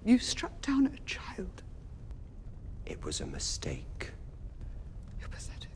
You struck down a child. It was a mistake. You're pathetic.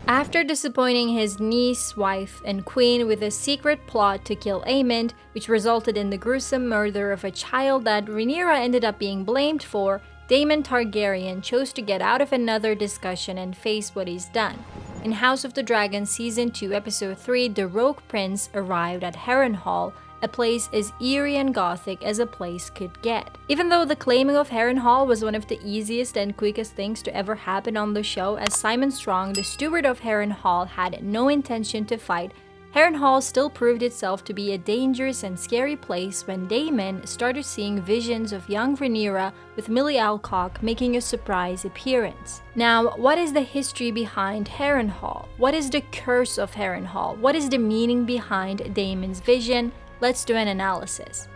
After disappointing his niece, wife, and queen with a secret plot to kill Aemond, which resulted in the gruesome murder of a child that Rhaenyra ended up being blamed for, Daemon Targaryen chose to get out of another discussion and face what he's done. In House of the Dragon Season 2, Episode 3, the Rogue Prince arrived at Harrenhal, a place as eerie and gothic as a place could get. Even though the claiming of Harrenhal was one of the easiest and quickest things to ever happen on the show, as Simon Strong, the steward of Harrenhal, had no intention to fight, Harrenhal still proved itself to be a dangerous and scary place when Daemon started seeing visions of young Rhaenyra with Milly Alcock making a surprise appearance. Now, what is the history behind Harrenhal? What is the curse of Harrenhal? What is the meaning behind Daemon's vision? Let's do an analysis.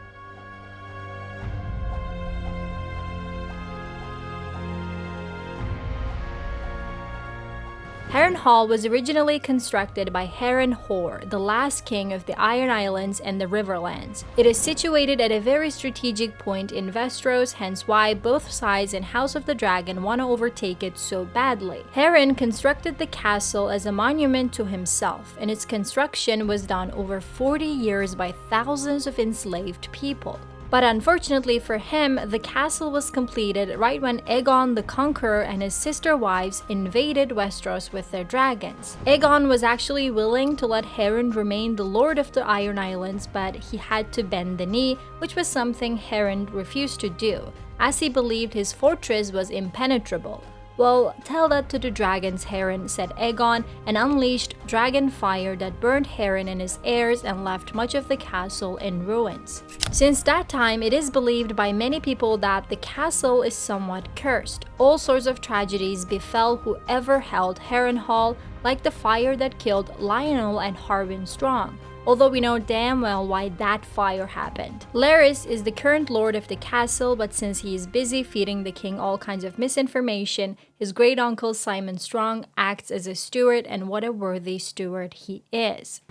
Harrenhal was originally constructed by Harrenhal, the last king of the Iron Islands and the Riverlands. It is situated at a very strategic point in Westeros, hence why both sides in House of the Dragon want to overtake it so badly. Harren constructed the castle as a monument to himself, and its construction was done over 40 years by thousands of enslaved people. But unfortunately for him, the castle was completed right when Aegon the Conqueror and his sister wives invaded Westeros with their dragons. Aegon was actually willing to let Harren remain the Lord of the Iron Islands, but he had to bend the knee, which was something Harren refused to do, as he believed his fortress was impenetrable. Well, tell that to the dragons, Harren, said Aegon, and unleashed dragon fire that burned Harren and his heirs and left much of the castle in ruins. Since that time, it is believed by many people that the castle is somewhat cursed. All sorts of tragedies befell whoever held Harrenhal, like the fire that killed Lionel and Harwin Strong, although we know damn well why that fire happened. Larys is the current lord of the castle, but since he is busy feeding the king all kinds of misinformation, his great uncle Simon Strong acts as a steward, and what a worthy steward he is.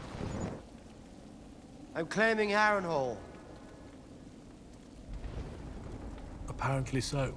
I'm claiming Harrenhal. Apparently so.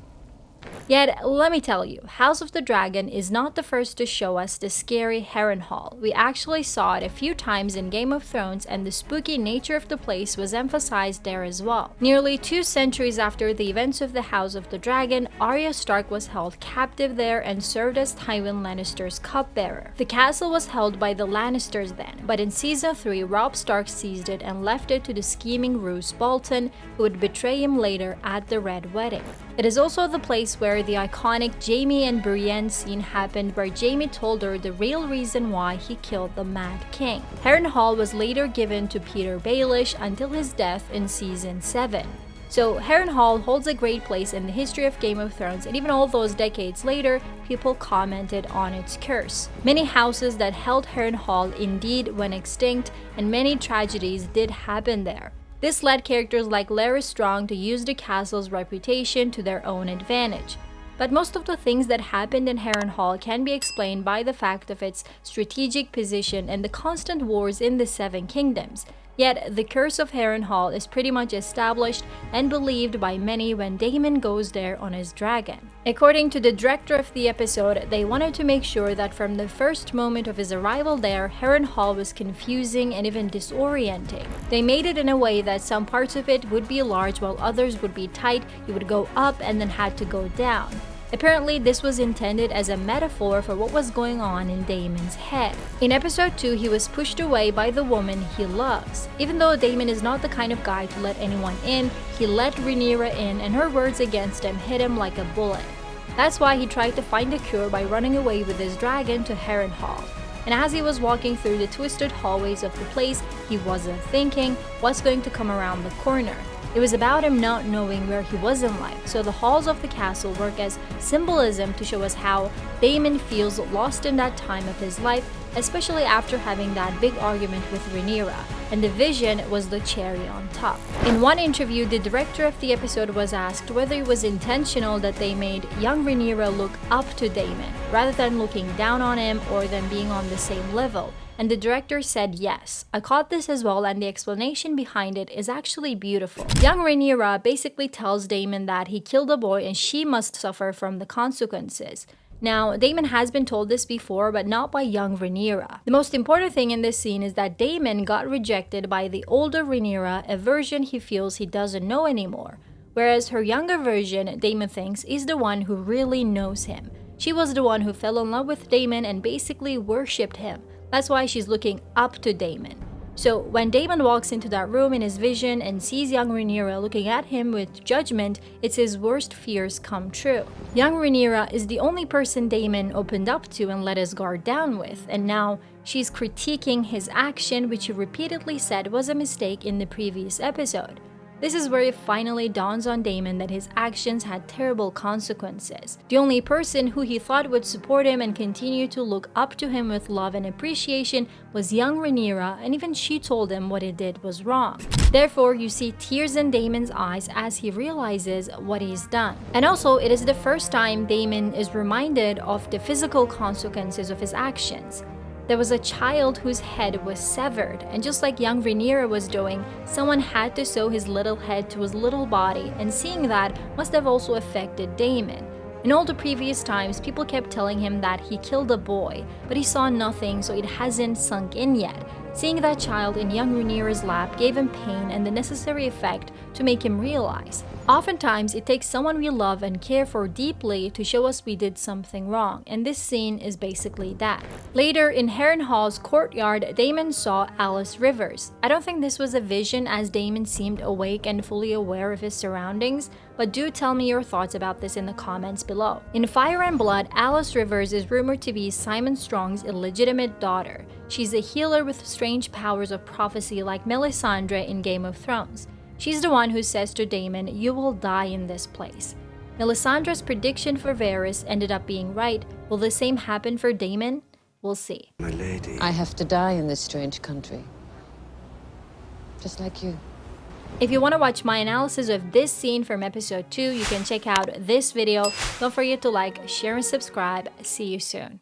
Yet, let me tell you, House of the Dragon is not the first to show us the scary Harrenhal. We actually saw it a few times in Game of Thrones, and the spooky nature of the place was emphasized there as well. Nearly 2 centuries after the events of the House of the Dragon, Arya Stark was held captive there and served as Tywin Lannister's cupbearer. The castle was held by the Lannisters then, but in Season 3, Robb Stark seized it and left it to the scheming Roose Bolton, who would betray him later at the Red Wedding. It is also the place where the iconic Jaime and Brienne scene happened, where Jaime told her the real reason why he killed the Mad King. Harrenhal was later given to Peter Baelish until his death in Season 7. So Harrenhal holds a great place in the history of Game of Thrones, and even all those decades later, people commented on its curse. Many houses that held Harrenhal indeed went extinct, and many tragedies did happen there. This led characters like Larys Strong to use the castle's reputation to their own advantage. But most of the things that happened in Harrenhal can be explained by the fact of its strategic position and the constant wars in the Seven Kingdoms. Yet, the curse of Harrenhal is pretty much established and believed by many when Daemon goes there on his dragon. According to the director of the episode, they wanted to make sure that from the first moment of his arrival there, Harrenhal was confusing and even disorienting. They made it in a way that some parts of it would be large while others would be tight. You would go up and then had to go down. Apparently, this was intended as a metaphor for what was going on in Daemon's head. In episode 2, he was pushed away by the woman he loves. Even though Daemon is not the kind of guy to let anyone in, he let Rhaenyra in, and her words against him hit him like a bullet. That's why he tried to find a cure by running away with his dragon to Harrenhal. And as he was walking through the twisted hallways of the place, he wasn't thinking what's going to come around the corner. It was about him not knowing where he was in life, so the halls of the castle work as symbolism to show us how Daemon feels lost in that time of his life, especially after having that big argument with Rhaenyra. and the vision was the cherry on top. In one interview, the director of the episode was asked whether it was intentional that they made young Rhaenyra look up to Daemon, rather than looking down on him or them being on the same level. And the director said yes. I caught this as well, and the explanation behind it is actually beautiful. Young Rhaenyra basically tells Daemon that he killed a boy and she must suffer from the consequences. Now, Daemon has been told this before, but not by young Rhaenyra. The most important thing in this scene is that Daemon got rejected by the older Rhaenyra, a version he feels he doesn't know anymore. Whereas her younger version, Daemon thinks, is the one who really knows him. She was the one who fell in love with Daemon and basically worshipped him. That's why she's looking up to Daemon. So when Daemon walks into that room in his vision and sees young Rhaenyra looking at him with judgment, it's his worst fears come true. Young Rhaenyra is the only person Daemon opened up to and let his guard down with, and now she's critiquing his action, which he repeatedly said was a mistake in the previous episode. This is where it finally dawns on Daemon that his actions had terrible consequences. The only person who he thought would support him and continue to look up to him with love and appreciation was young Rhaenyra, and even she told him what he did was wrong. Therefore, you see tears in Daemon's eyes as he realizes what he's done. And also, it is the first time Daemon is reminded of the physical consequences of his actions. There was a child whose head was severed, and just like young Rhaenyra was doing, someone had to sew his little head to his little body, and seeing that must have also affected Daemon. In all the previous times, people kept telling him that he killed a boy, but he saw nothing, so it hasn't sunk in yet. Seeing that child in young Rhaenyra's lap gave him pain and the necessary effect to make him realize. Oftentimes, it takes someone we love and care for deeply to show us we did something wrong, and this scene is basically that. Later, in Harrenhal's courtyard, Daemon saw Alys Rivers. I don't think this was a vision, as Daemon seemed awake and fully aware of his surroundings, but do tell me your thoughts about this in the comments below. In Fire and Blood, Alys Rivers is rumored to be Simon Strong's illegitimate daughter. She's a healer with strange powers of prophecy like Melisandre in Game of Thrones. She's the one who says to Daemon, "You will die in this place." Melisandre's prediction for Varys ended up being right. Will the same happen for Daemon? We'll see. My lady. I have to die in this strange country. Just like you. If you want to watch my analysis of this scene from episode 2, you can check out this video. Don't forget to like, share, and subscribe. See you soon.